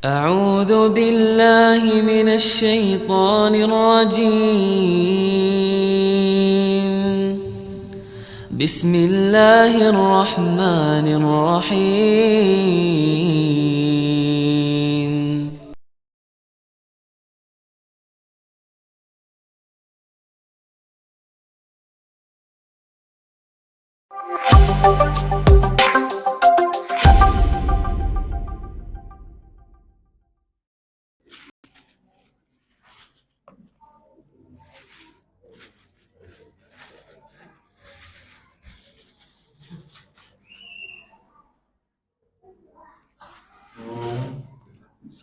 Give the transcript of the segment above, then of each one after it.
أعوذ بالله من الشيطان الرجيم. بسم الله الرحمن الرحيم.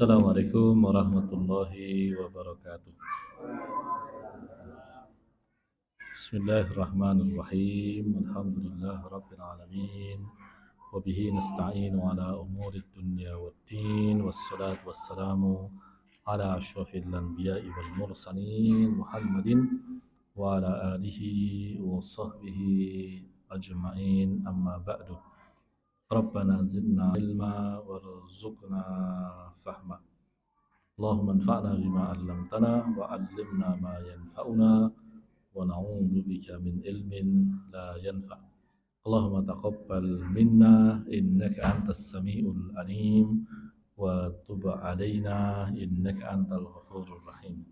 Assalamualaikum warahmatullahi wabarakatuh. Bismillahirrahmanirrahim. Alhamdulillah rabbil alamin. Wa bihi nasta'inu ala umuri dunya waddin. Wassalatu wassalamu ala asyrafil anbiya'i wal mursalin Muhammadin wa ala alihi wa sahbihi ajma'in, amma ba'du. Rabbana zidna ilma warzuqna fahma. Allahumma anfa'na bima 'allamtana wa 'allimna ma yanfa'una wa na'udzu bika min ilmin la yanfa'. Allahumma taqabbal minna innaka antas samiul alim wa tub 'alaina innaka antal ghafurur rahim.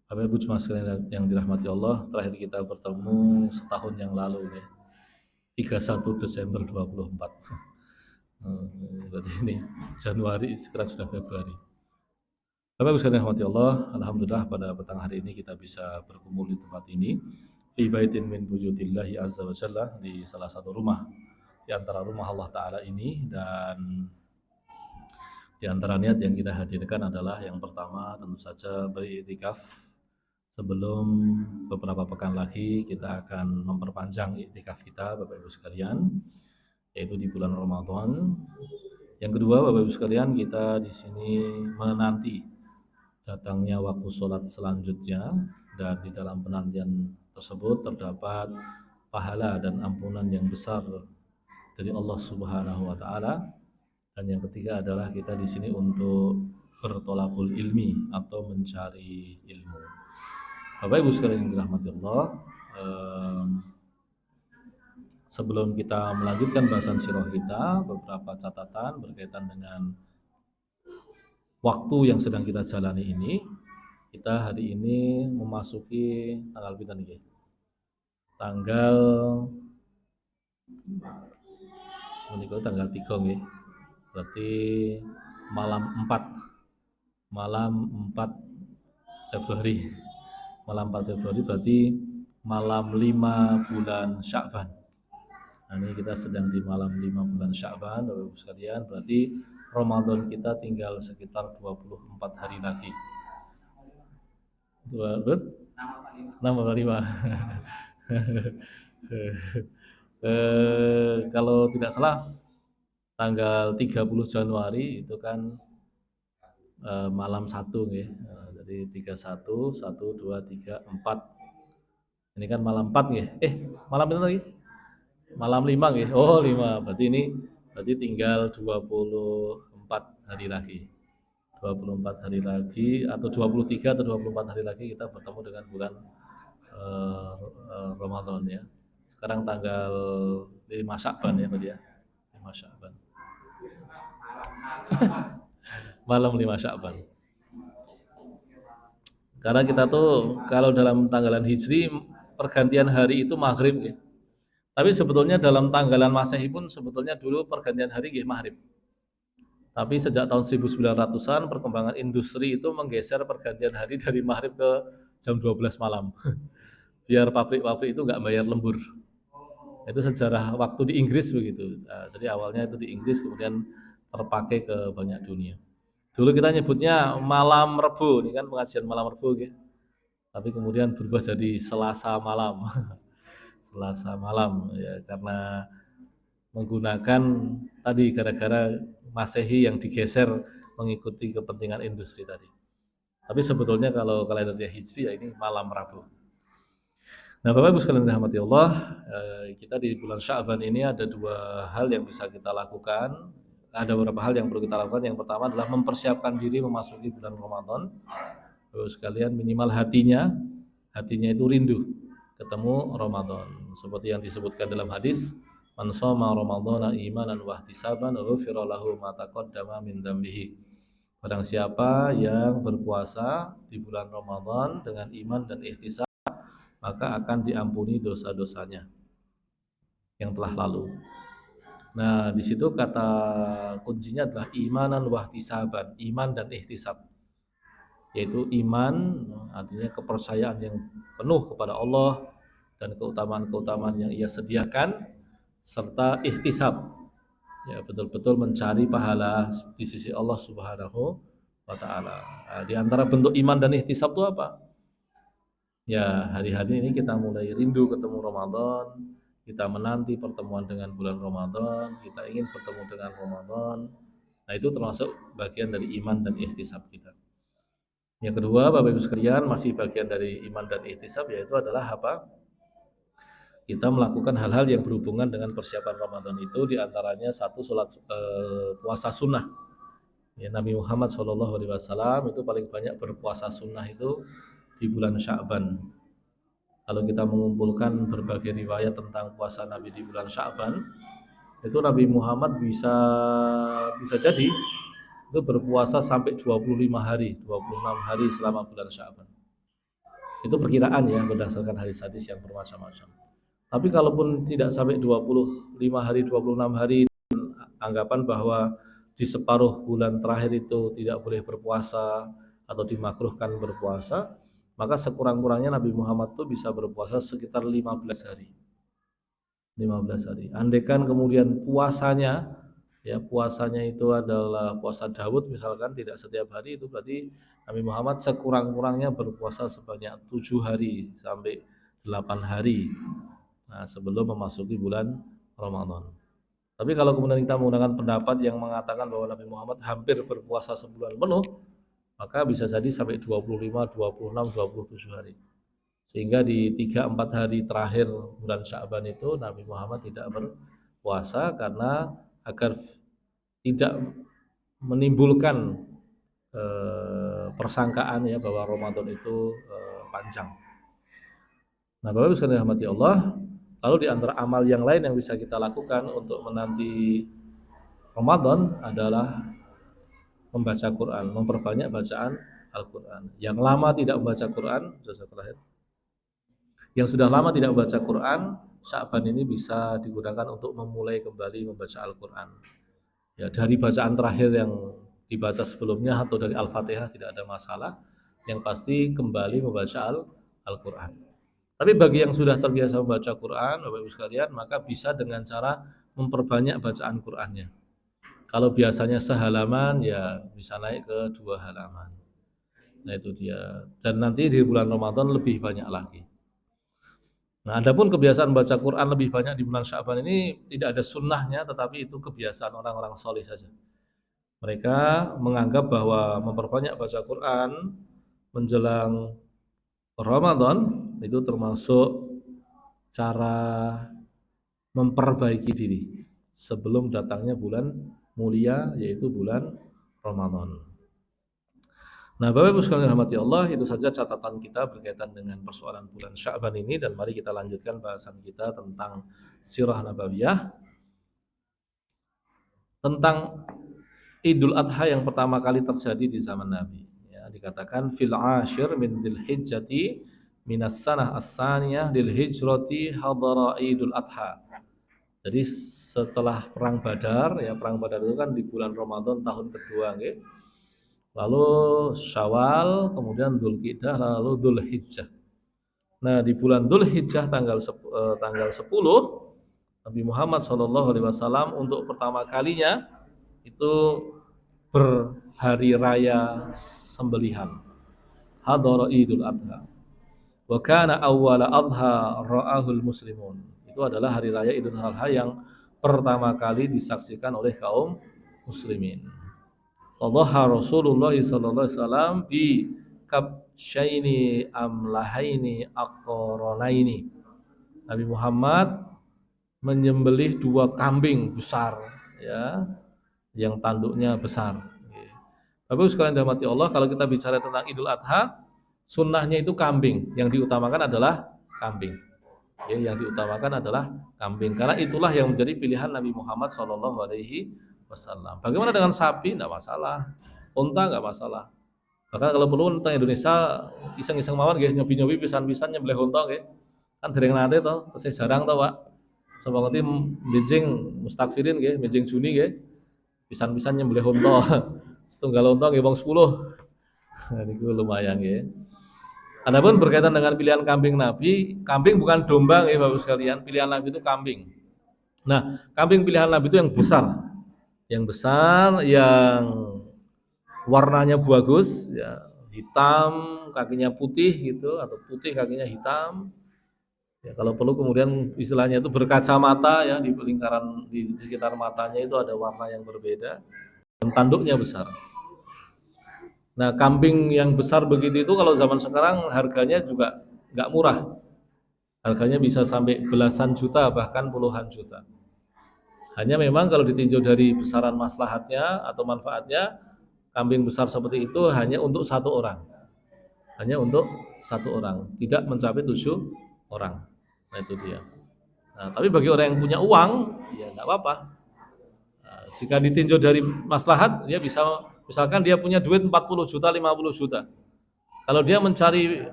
Bapak Ibu jemaah sekalian yang dirahmati Allah, terakhir kita bertemu setahun yang lalu ya. 31 Desember 24. Berarti ini Januari, sekarang sudah Februari. Bapak Ibu sekalian rahmati Allah, alhamdulillah pada petang hari ini kita bisa berkumpul di tempat ini, fi baitin min buyutillahi azza wa jalla, di salah satu rumah di antara rumah Allah Ta'ala ini. Dan di antara niat yang kita hadirkan adalah yang pertama tentu saja beriktikaf. Sebelum beberapa pekan lagi kita akan memperpanjang iktikaf kita, Bapak Ibu sekalian, yaitu di bulan Ramadan. Yang kedua, Bapak Ibu sekalian, kita di sini menanti datangnya waktu sholat selanjutnya, dan di dalam penantian tersebut terdapat pahala dan ampunan yang besar dari Allah Subhanahu wa Ta'ala. Dan yang ketiga adalah kita di sini untuk bertolakul ilmi atau mencari ilmu. Bapak Ibu sekalian yang dirahmati Allah, sebelum kita melanjutkan bahasan sirah kita, beberapa catatan berkaitan dengan waktu yang sedang kita jalani ini. Kita hari ini memasuki tanggal berapa nih? Tanggal 3 nggih. Berarti malam 4 Februari. Malam 4 Februari berarti malam 5 bulan Sya'ban. Nah, ini kita sedang di malam 5 bulan Sya'ban, Bapak Ibu sekalian. Berarti Ramadan kita tinggal sekitar 24 hari lagi. 6 kalau tidak salah tanggal 30 Januari itu kan malam 1 nggih. Jadi 31, 1, 2, 3, 4. Ini kan malam 4 nggih. Malam itu lagi? Malam 5 nggih. Oh, 5. Berarti tinggal 24 hari lagi. 24 hari lagi atau 23 atau 24 hari lagi kita bertemu dengan bulan Ramadan ya. Sekarang tanggal 5 Sya'ban ya, Pak ya. 5 Sya'ban. Malam 5 Sya'ban. Karena kita tuh kalau dalam tanggalan Hijri pergantian hari itu maghrib ya. Tapi sebetulnya dalam tanggalan Masehi pun sebetulnya dulu pergantian hari nggih maghrib. Tapi sejak tahun 1900-an perkembangan industri itu menggeser pergantian hari dari maghrib ke jam 12 malam. Biar pabrik-pabrik itu nggak bayar lembur. Itu sejarah waktu di Inggris begitu. Jadi awalnya itu di Inggris, kemudian terpakai ke banyak dunia. Dulu kita nyebutnya malam Rebu, ini kan pengajian malam Rebu gitu. Tapi kemudian berubah jadi Selasa malam. Selasa malam ya, karena menggunakan tadi gara-gara Masehi yang digeser mengikuti kepentingan industri tadi. Tapi sebetulnya kalau kalendernya Hijri ya ini malam Rabu. Nah, Bapak Ibu sekalian dirahmati Allah, kita di bulan Sya'ban ini ada dua hal yang bisa kita lakukan. ada beberapa hal yang perlu kita lakukan. Yang pertama adalah mempersiapkan diri memasuki bulan Ramadan. Terus sekalian minimal hatinya itu rindu ketemu Ramadan. Seperti yang disebutkan dalam hadis, man shoma ramadhana imanan wa ihtisaban ghufira lahu ma taqaddama min dzambihi. Barang siapa yang berpuasa di bulan Ramadan dengan iman dan ihtisab, maka akan diampuni dosa-dosanya yang telah lalu. Nah, di situ kata kuncinya adalah imanan wa ihtisaban, iman dan ihtisab. Yaitu iman artinya kepercayaan yang penuh kepada Allah dan keutamaan-keutamaan yang Ia sediakan, serta ihtisab, ya betul-betul mencari pahala di sisi Allah Subhanahu wa taala. Nah, di antara bentuk iman dan ihtisab itu apa? Ya, hari-hari ini kita mulai rindu ketemu Ramadan, kita menanti pertemuan dengan bulan Ramadan, kita ingin bertemu dengan Ramadan. Nah, itu termasuk bagian dari iman dan ihtisab kita. Yang kedua, Bapak Ibu sekalian, masih bagian dari iman dan ihtisab, yaitu adalah apa? Kita melakukan hal-hal yang berhubungan dengan persiapan Ramadan itu, diantaranya satu, puasa sunnah. Ya, Nabi Muhammad SAW itu paling banyak berpuasa sunnah itu di bulan Sya'ban. Kalau kita mengumpulkan berbagai riwayat tentang puasa Nabi di bulan Sya'ban, itu Nabi Muhammad bisa jadi itu berpuasa sampai 25 hari, 26 hari selama bulan Sya'ban. Itu perkiraan ya, berdasarkan hadis-hadis yang bermacam-macam. Tapi kalaupun tidak sampai 25 hari, 26 hari, anggapan bahwa di separuh bulan terakhir itu tidak boleh berpuasa atau dimakruhkan berpuasa, maka sekurang-kurangnya Nabi Muhammad itu bisa berpuasa sekitar 15 hari. 15 hari. Andaikan kemudian puasanya itu adalah puasa Daud misalkan, tidak setiap hari, itu berarti Nabi Muhammad sekurang-kurangnya berpuasa sebanyak 7 hari sampai 8 hari. Nah, sebelum memasuki bulan Ramadan. Tapi kalau kemudian kita menggunakan pendapat yang mengatakan bahwa Nabi Muhammad hampir berpuasa sebulan penuh, maka bisa jadi sampai 25, 26, 27 hari. Sehingga di 3-4 hari terakhir bulan Sya'ban itu Nabi Muhammad tidak berpuasa karena agar tidak menimbulkan persangkaan ya bahwa Ramadan itu panjang. Nah, Bapak Ibu sekalian dirahmati Allah, lalu di antara amal yang lain yang bisa kita lakukan untuk menanti Ramadan adalah membaca Quran, memperbanyak bacaan Al-Quran. Yang lama tidak membaca Quran, yang sudah lama tidak membaca Quran, Sya'ban ini bisa digunakan untuk memulai kembali membaca Al-Quran. Ya, dari bacaan terakhir yang dibaca sebelumnya atau dari Al-Fatihah tidak ada masalah. Yang pasti kembali membaca Al-Quran. Tapi bagi yang sudah terbiasa membaca Quran, Bapak Ibu sekalian, maka bisa dengan cara memperbanyak bacaan Qurannya. Kalau biasanya sehalaman, ya bisa naik ke 2 halaman. Nah, itu dia. Dan nanti di bulan Ramadan lebih banyak lagi. Nah, adapun kebiasaan baca Quran lebih banyak di bulan Sya'ban ini tidak ada sunnahnya, tetapi itu kebiasaan orang-orang soleh saja. Mereka menganggap bahwa memperbanyak baca Quran menjelang Ramadan itu termasuk cara memperbaiki diri sebelum datangnya bulan mulia, yaitu bulan Ramadan. Nah, Bapak Ibu sekalian rahmati Allah, itu saja catatan kita berkaitan dengan persoalan bulan Sya'ban ini, dan mari kita lanjutkan bahasan kita tentang sirah nabawiyah, tentang Idul Adha yang pertama kali terjadi di zaman Nabi. Ya, dikatakan fil ashir min dzulhijjati minas sanah as-saniyah lil hijrati hadara Idul Adha. Jadi setelah perang Badar, ya perang Badar itu kan di bulan Ramadan tahun kedua, okay? Lalu Syawal, kemudian Dzulqa'dah, lalu Dzulhijjah. Nah, di bulan Dzulhijjah tanggal 10 Nabi Muhammad SAW untuk pertama kalinya itu berhari raya sembelihan, hadara Idul Adha. Wa kana awwala adha ra'ahul muslimun. Itu adalah hari raya Idul Adha yang pertama kali disaksikan oleh kaum muslimin. Wadhaha Rasulullah sallallahu alaihi wasallam bi kabsyaini amlahaini aqranaini. Nabi Muhammad menyembelih 2 kambing besar, ya, yang tanduknya besar. Bapak sekalian dirahmati Allah, kalau kita bicara tentang Idul Adha, sunnahnya itu kambing, yang diutamakan adalah kambing. Yang diutamakan adalah kambing, karena itulah yang menjadi pilihan Nabi Muhammad SAW. Bagaimana dengan sapi? Tidak masalah, unta nggak masalah. Bahkan kalau perlu tentang Indonesia iseng-iseng mawon nggih nyobi-nyobi pisan-pisan nyembelih unta nggih. Kan dereng nate to, tesih jarang to, Pak. Sapa ngerti benjing mustakfirin nggih, benjing Juni nggih. Pisan-pisan nyembelih unta. Setunggal unta nggih wong 10. Nah, niku lumayan nggih. Adapun berkaitan dengan pilihan kambing Nabi, kambing bukan domba nggih Bapak sekalian, pilihan Nabi itu kambing. Nah, kambing pilihan Nabi itu yang besar. Yang besar, yang warnanya bagus, ya, hitam, kakinya putih gitu, atau putih kakinya hitam. Ya, kalau perlu kemudian istilahnya itu berkacamata, ya, di lingkaran di sekitar matanya itu ada warna yang berbeda, dan tanduknya besar. Nah, kambing yang besar begitu itu kalau zaman sekarang harganya juga nggak murah. Harganya bisa sampai belasan juta, bahkan puluhan juta. Hanya memang kalau ditinjau dari besaran maslahatnya atau manfaatnya, kambing besar seperti itu hanya untuk satu orang. Hanya untuk satu orang, tidak mencapai 7 orang. Nah, itu dia. Nah, tapi bagi orang yang punya uang, ya enggak apa-apa. Nah, jika ditinjau dari maslahat, dia bisa, misalkan dia punya duit 40 juta, 50 juta. Kalau dia mencari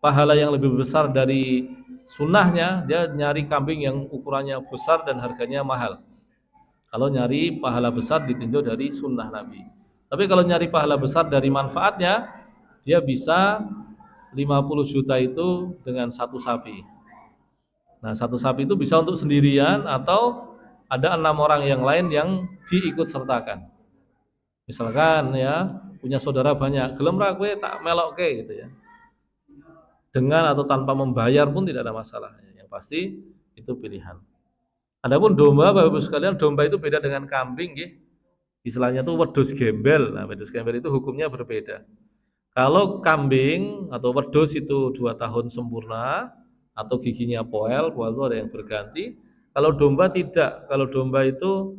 pahala yang lebih besar dari sunnahnya, dia nyari kambing yang ukurannya besar dan harganya mahal. Kalau nyari pahala besar ditinjau dari sunnah Nabi. Tapi kalau nyari pahala besar dari manfaatnya, dia bisa 50 juta itu dengan satu sapi. Nah, satu sapi itu bisa untuk sendirian atau ada 6 orang yang lain yang diikut sertakan. Misalkan ya, punya saudara banyak, gelem ra kowe tak melokke gitu ya. Dengan atau tanpa membayar pun tidak ada masalah. Yang pasti itu pilihan. Adapun domba, Bapak Ibu sekalian, domba itu beda dengan kambing, ya. Istilahnya itu wedhus gembel. Nah, wedhus gembel itu hukumnya berbeda. Kalau kambing atau wedhus itu 2 tahun sempurna atau giginya poel itu ada yang berganti. Kalau domba tidak. Kalau domba itu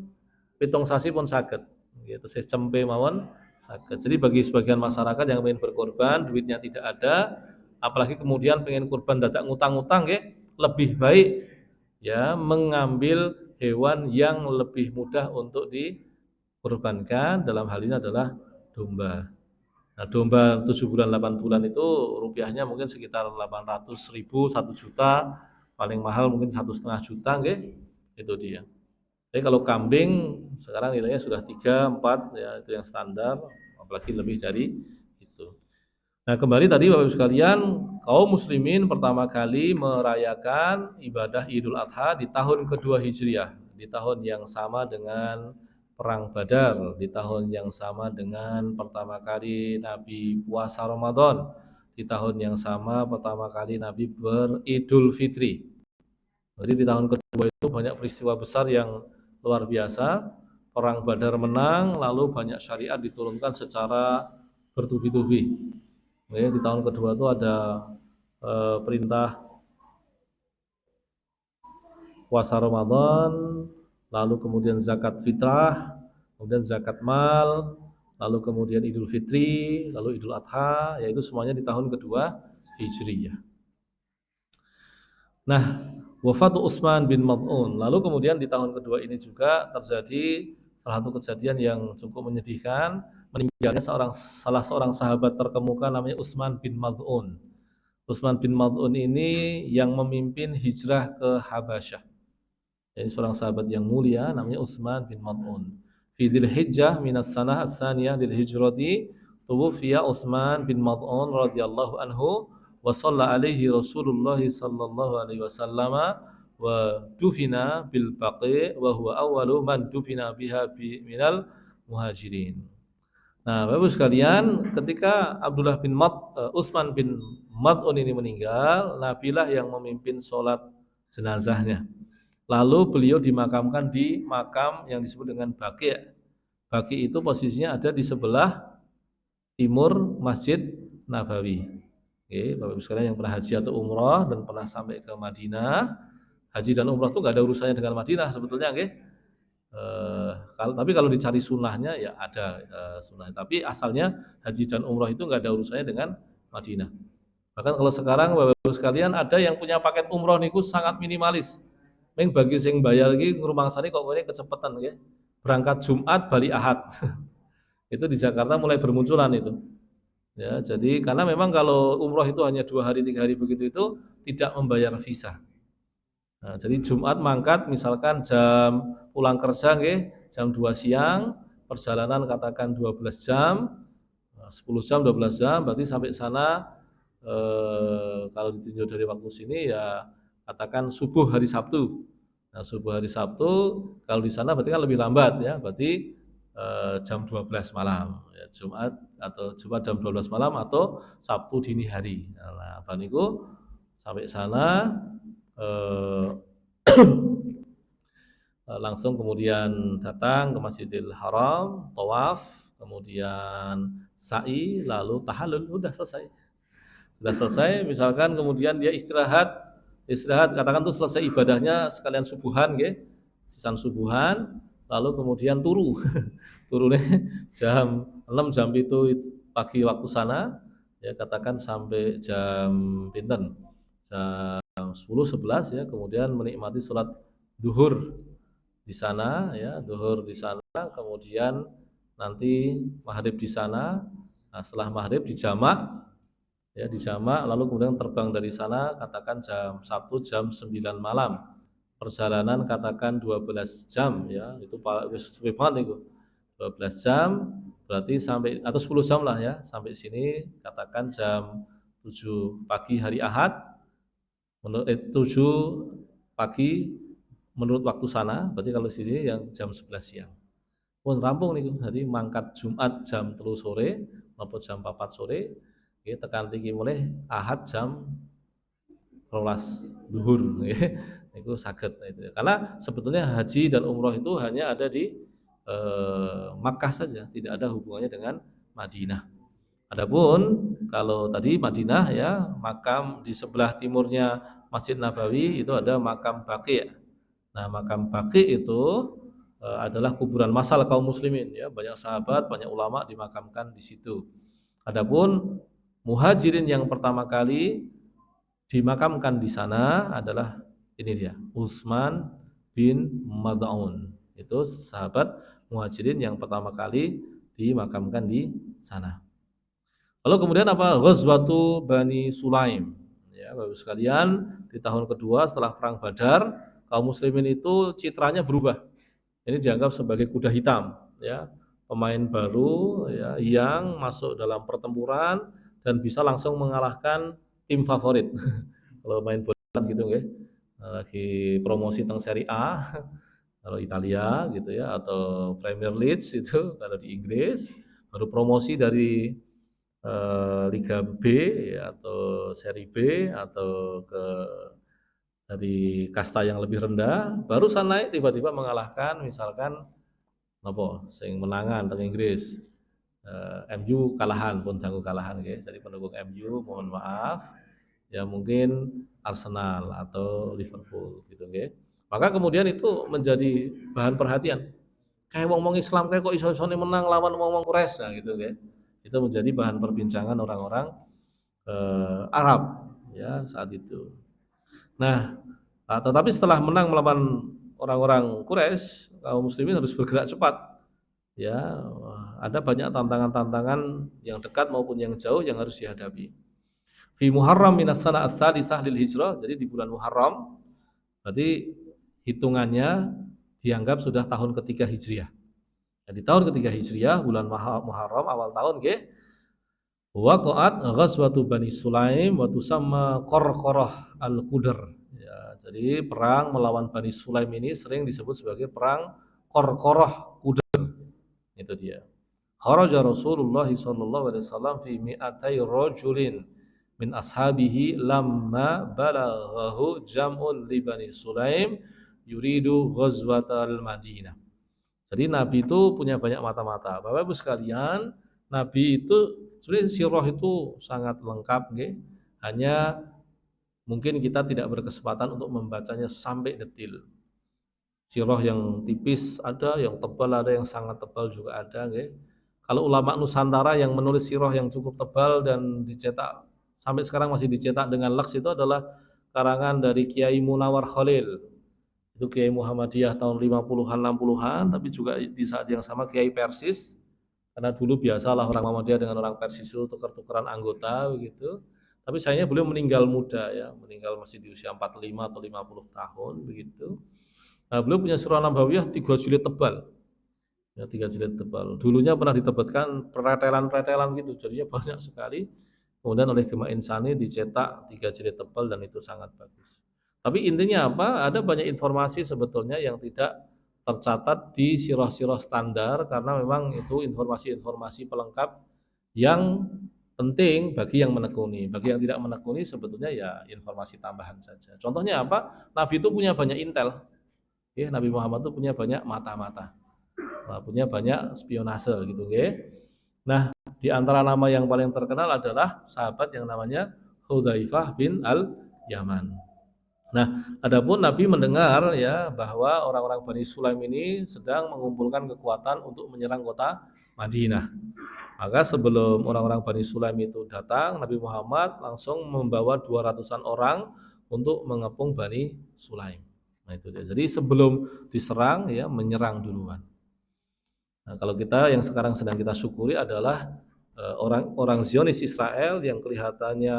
pitung sasi pun saged. Gitu, saya cempe mawon saged. Jadi bagi sebagian masyarakat yang ingin berkorban, duitnya tidak ada, apalagi kemudian pengen kurban dadak ngutang-ngutang, ya, lebih baik ya mengambil hewan yang lebih mudah untuk dikurbankan. Dalam hal ini adalah domba. Nah, domba 7 bulan 8 bulan itu rupiahnya mungkin sekitar 800.000, 1 juta, paling mahal mungkin 1,5 juta, nggih. Itu dia. Tapi kalau kambing sekarang nilainya sudah 3, 4, ya itu yang standar, apalagi lebih dari itu. Nah, kembali tadi Bapak Ibu sekalian, kaum muslimin pertama kali merayakan ibadah Idul Adha di tahun kedua Hijriah, di tahun yang sama dengan Perang Badar, di tahun yang sama dengan pertama kali Nabi puasa Ramadan, di tahun yang sama pertama kali Nabi beridul fitri. Jadi di tahun kedua itu banyak peristiwa besar yang luar biasa. Perang Badar menang, lalu banyak syariat diturunkan secara bertubi-tubi. Di tahun kedua itu ada perintah puasa Ramadan, lalu kemudian zakat fitrah, kemudian zakat mal, lalu kemudian Idul Fitri, lalu Idul Adha, yaitu semuanya di tahun kedua Hijriyah. Nah, wafatu Utsman bin Maz'un. Lalu kemudian di tahun kedua ini juga terjadi salah satu kejadian yang cukup menyedihkan, meninggalnya salah seorang sahabat terkemuka namanya Utsman bin Maz'un. Utsman bin Maz'un ini yang memimpin hijrah ke Habasyah. Jadi seorang sahabat yang mulia namanya Utsman bin Maz'un. Fi Dzulhijjah minas sanah ats-tsaniyah lil hijrati tuwfiya Utsman bin Maz'un radhiyallahu anhu wa shalla alaihi Rasulullah sallallahu alaihi wasallam wa dufina bil Baqi wa huwa awwalu man dufina biha minal muhajirin. Nah, Bapak sekalian, ketika Utsman bin Maz'un ini meninggal, Nabilah yang memimpin sholat jenazahnya. Lalu beliau dimakamkan di makam yang disebut dengan Baqi. Baqi itu posisinya ada di sebelah timur Masjid Nabawi. Oke, Bapak Ibu sekalian yang pernah haji atau umrah dan pernah sampai ke Madinah, haji dan umrah itu nggak ada urusannya dengan Madinah sebetulnya, oke? Tapi kalau dicari sunnahnya ya ada sunnahnya. Tapi asalnya haji dan umroh itu nggak ada urusannya dengan Madinah. Bahkan kalau sekarang Bapak Ibu sekalian ada yang punya paket umroh niku sangat minimalis. Ming bagi sing bayar iki ngrumangsani kok ngene kecepatan nggih. Berangkat Jumat balik Ahad. Itu di Jakarta mulai bermunculan itu. Ya, jadi karena memang kalau umroh itu hanya 2 hari 3 hari begitu itu tidak membayar visa. Nah, jadi Jumat mangkat misalkan pulang kerja jam 2 siang, perjalanan katakan 12 jam, 10 jam, 12 jam, berarti sampai sana kalau ditinjau dari waktu sini ya katakan subuh hari Sabtu. Nah, subuh hari Sabtu kalau di sana berarti kan lebih lambat ya, berarti jam 12 malam ya, Jumat atau Jumat jam 12 malam atau Sabtu dini hari. Nah, apa niku sampai sana eh, langsung kemudian datang ke Masjidil Haram, tawaf, kemudian sa'i, lalu tahallul, udah selesai. Sudah selesai, misalkan kemudian dia istirahat katakan tuh selesai ibadahnya sekalian subuhan sisan subuhan, lalu kemudian turunnya jam 6 jam itu pagi waktu sana, ya katakan sampai jam pinten, jam 10 11 ya, kemudian menikmati sholat duhur di sana ya, duhur di sana, kemudian nanti maghrib di sana. Nah, setelah maghrib dijamak ya, dijamak lalu kemudian terbang dari sana katakan Sabtu jam 9 malam. Perjalanan katakan 12 jam ya, itu suwe banget itu. 12 jam berarti sampai atau 10 jam lah ya, sampai sini katakan jam 7 pagi hari Ahad, 7 pagi menurut waktu sana, berarti kalau di sini yang jam 11 siang. Pun rampung nih, jadi mangkat Jumat jam 3 sore maupun jam 4 sore, tekan tinggi mulai Ahad jam 12 duhur, itu saged itu. Karena sebetulnya haji dan umroh itu hanya ada di Makkah saja, tidak ada hubungannya dengan Madinah. Adapun kalau tadi Madinah ya, makam di sebelah timurnya Masjid Nabawi itu ada makam Baqi'. Nah, makam Baqi' itu adalah kuburan massal kaum muslimin ya, banyak sahabat, banyak ulama dimakamkan di situ. Adapun muhajirin yang pertama kali dimakamkan di sana adalah ini dia, Utsman bin Mad'un. Itu sahabat muhajirin yang pertama kali dimakamkan di sana. Lalu kemudian apa? Ghazwatu Bani Sulaim. Ya, Bapak sekalian, di tahun kedua setelah perang Badar, kaum muslimin itu citranya berubah. Ini dianggap sebagai kuda hitam, ya. Pemain baru ya, yang masuk dalam pertempuran dan bisa langsung mengalahkan tim favorit. Kalau main bola gitu nggih. Lagi promosi tentang Serie A kalau Italia gitu ya, atau Premier League itu kalau di Inggris, baru promosi dari Liga B ya, atau Seri B atau dari kasta yang lebih rendah, barusan naik tiba-tiba mengalahkan misalkan napa sing menangan teng Inggris. MU kalahan pun tangguh kalahan nggih. Jadi pendukung MU mohon maaf. Ya mungkin Arsenal atau Liverpool gitu nggih. Maka kemudian itu menjadi bahan perhatian. Kayak wong-wong Islam kayak kok iso-isone menang lawan wong-wong Quraisy nah, gitu nggih. Itu menjadi bahan perbincangan orang-orang Arab ya saat itu. Nah, tetapi setelah menang melawan orang-orang Quraisy, kaum muslimin harus bergerak cepat. Ya, ada banyak tantangan-tantangan yang dekat maupun yang jauh yang harus dihadapi. Fi Muharram minas sana as-sadisah lil hijrah, jadi di bulan Muharram, berarti hitungannya dianggap sudah tahun ketiga Hijriah. Nah, di tahun ketiga Hijriah, bulan Muharram awal tahun nggih, waqa'at ghazwatu Bani Sulaim wa tusamma Qarqarah al-Qudr. Ya, jadi perang melawan Bani Sulaim ini sering disebut sebagai perang Qarqarah Qudr. Itu dia. Kharaja Rasulullah sallallahu alaihi wasallam fi mi'atai rajulin min ashabihi lamma balaghahu jam'un li Bani Sulaim yuridu ghazwatal Madinah. Jadi Nabi itu punya banyak mata-mata. Bapak Ibu sekalian, Nabi itu sebenarnya sirah itu sangat lengkap nggih. Hanya mungkin kita tidak berkesempatan untuk membacanya sampai detil. Sirah yang tipis ada, yang tebal ada, yang sangat tebal juga ada, nggih. Kalau ulama Nusantara yang menulis sirah yang cukup tebal dan dicetak sampai sekarang masih dicetak dengan laks itu adalah karangan dari Kiai Munawar Khalil. Itu Kiai Muhammadiyah tahun 50-an 60-an, tapi juga di saat yang sama Kiai Persis. Karena dulu biasalah orang Muhammadiyah dengan orang Persis itu tukar-tukaran anggota begitu. Tapi sayangnya beliau meninggal muda ya, meninggal masih di usia 45 atau 50 tahun begitu. Nah, beliau punya surah Nabawiyah 3 jilid tebal. Ya, 3 jilid tebal. Dulunya pernah ditebetkan pretelan-pretelan gitu, jadinya banyak sekali. Kemudian oleh Gema Insani dicetak 3 jilid tebal dan itu sangat bagus. Tapi intinya apa? Ada banyak informasi sebetulnya yang tidak tercatat di sirah-sirah standar karena memang itu informasi-informasi pelengkap yang penting bagi yang menekuni. Bagi yang tidak menekuni sebetulnya ya informasi tambahan saja. Contohnya apa? Nabi itu punya banyak intel. Ya, Nabi Muhammad itu punya banyak mata-mata. Punya banyak spionase gitu, nggih. Nah, di antara nama yang paling terkenal adalah sahabat yang namanya Hudzaifah bin Al-Yaman. Nah, adapun Nabi mendengar ya bahwa orang-orang Bani Sulaim ini sedang mengumpulkan kekuatan untuk menyerang kota Madinah. Maka sebelum orang-orang Bani Sulaim itu datang, Nabi Muhammad langsung membawa 200-an orang untuk mengepung Bani Sulaim. Nah, itu dia. Jadi sebelum diserang ya menyerang duluan. Nah, kalau kita yang sekarang sedang kita syukuri adalah orang-orang Zionis Israel yang kelihatannya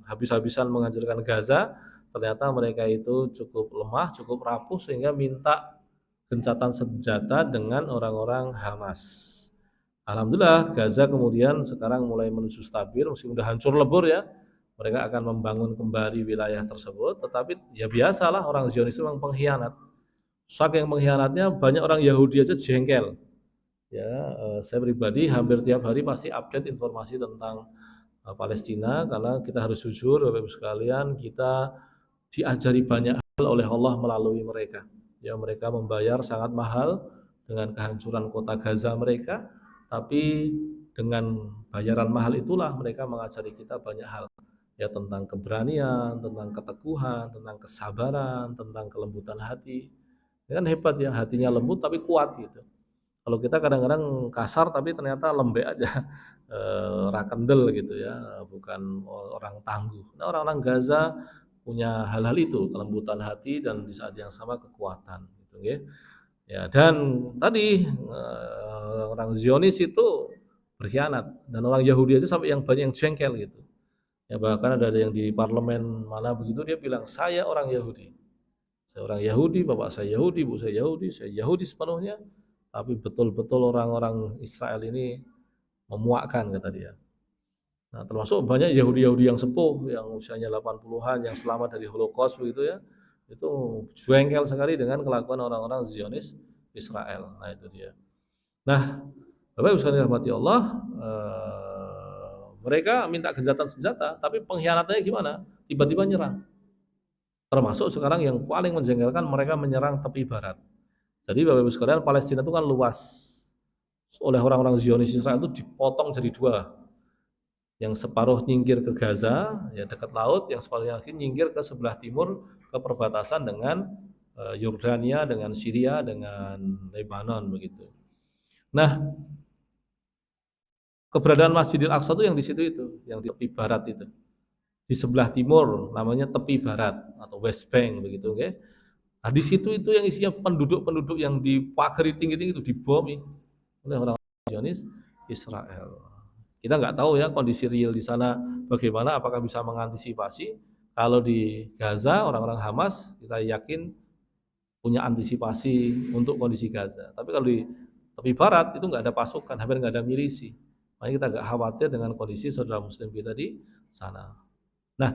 habis-habisan menghancurkan Gaza, ternyata mereka itu cukup lemah, cukup rapuh sehingga minta gencatan senjata dengan orang-orang Hamas. Alhamdulillah Gaza kemudian sekarang mulai menuju stabil, meskipun sudah hancur lebur ya. Mereka akan membangun kembali wilayah tersebut, tetapi ya biasalah orang Zionis itu memang pengkhianat. Saking pengkhianatnya banyak orang Yahudi aja jengkel. Ya, saya pribadi hampir tiap hari pasti update informasi tentang Palestina karena kita harus jujur Bapak Ibu sekalian, kita diajari banyak hal oleh Allah melalui mereka. Ya, mereka membayar sangat mahal dengan kehancuran kota Gaza mereka, tapi dengan bayaran mahal itulah mereka mengajari kita banyak hal. Ya, tentang keberanian, tentang keteguhan, tentang kesabaran, tentang kelembutan hati. Ya kan hebat ya, hatinya lembut tapi kuat gitu. Kalau kita kadang-kadang kasar tapi ternyata lembek aja, rakendel gitu ya, bukan orang tangguh. Nah, orang-orang Gaza punya hal-hal itu, kelembutan hati dan di saat yang sama kekuatan gitu nggih. Ya, dan tadi orang Zionis itu berkhianat dan orang Yahudi aja sampai yang banyak yang jengkel gitu. Ya, bahkan ada yang di parlemen mana begitu dia bilang, "Saya orang Yahudi. Saya orang Yahudi, bapak saya Yahudi, ibu saya Yahudi sepenuhnya." Tapi betul-betul orang-orang Israel ini memuakkan kata dia. Nah, termasuk banyak Yahudi-Yahudi yang sepuh yang usianya 80-an yang selamat dari Holocaust begitu ya. Itu jengkel sekali dengan kelakuan orang-orang Zionis Israel. Nah, itu dia. Nah, Bapak Ibu sekalian dirahmati Allah, mereka minta gencatan senjata, tapi pengkhianatannya gimana? Tiba-tiba nyerang. Termasuk sekarang yang paling menjengkelkan mereka menyerang tepi barat. Jadi Bapak Ibu sekalian, Palestina itu kan luas. Oleh orang-orang Zionis Israel itu dipotong jadi dua. Yang separuh nyingkir ke Gaza, ya dekat laut, yang separuhnya lagi nyingkir ke sebelah timur ke perbatasan dengan Yordania, dengan Syria, dengan Lebanon begitu. Nah, keberadaan Masjidil Aqsa itu yang di situ itu, yang di tepi barat itu. Di sebelah timur namanya tepi barat atau West Bank begitu, oke. Nah, di situ itu yang isinya penduduk-penduduk yang dipagari tinggi-tinggi itu dibomi oleh orang Zionis Israel. Kita nggak tahu ya kondisi real di sana bagaimana, apakah bisa mengantisipasi. Kalau di Gaza orang-orang Hamas kita yakin punya antisipasi untuk kondisi Gaza. Tapi kalau di tepi barat itu nggak ada pasukan, hampir nggak ada milisi. Makanya kita agak khawatir dengan kondisi saudara Muslim kita di sana. Nah,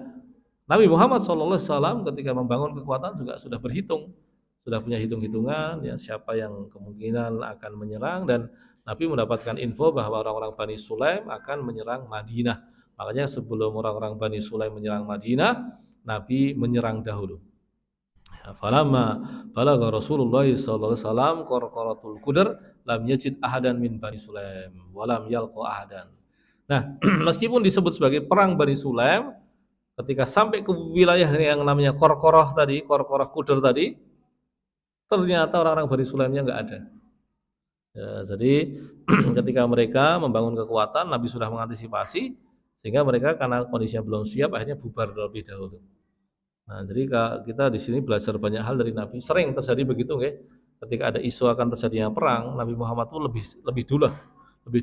Nabi Muhammad SAW ketika membangun kekuatan juga sudah berhitung, sudah punya hitung-hitungan ya siapa yang kemungkinan akan menyerang, dan Nabi mendapatkan info bahwa orang-orang Bani Sulaim akan menyerang Madinah. Makanya sebelum orang-orang Bani Sulaim menyerang Madinah, Nabi menyerang dahulu. Ya, falamma balagha Rasulullah SAW qarqaratul qudar lam yajid ahadan min Bani Sulaim wa lam yalqa ahadan. Nah, meskipun disebut sebagai perang Bani Sulaim, ketika sampai ke wilayah yang namanya Korkoroh tadi, Korkoroh Kuder tadi, Ternyata orang-orang Bani Sulaimnya nggak ada. Ya, jadi ketika mereka membangun kekuatan, Nabi sudah mengantisipasi sehingga mereka karena kondisinya belum siap akhirnya bubar terlebih dahulu. Nah, jadi kita di sini belajar banyak hal dari Nabi. Sering terjadi begitu, nggih. Ketika ada isu akan terjadinya perang, Nabi Muhammad itu lebih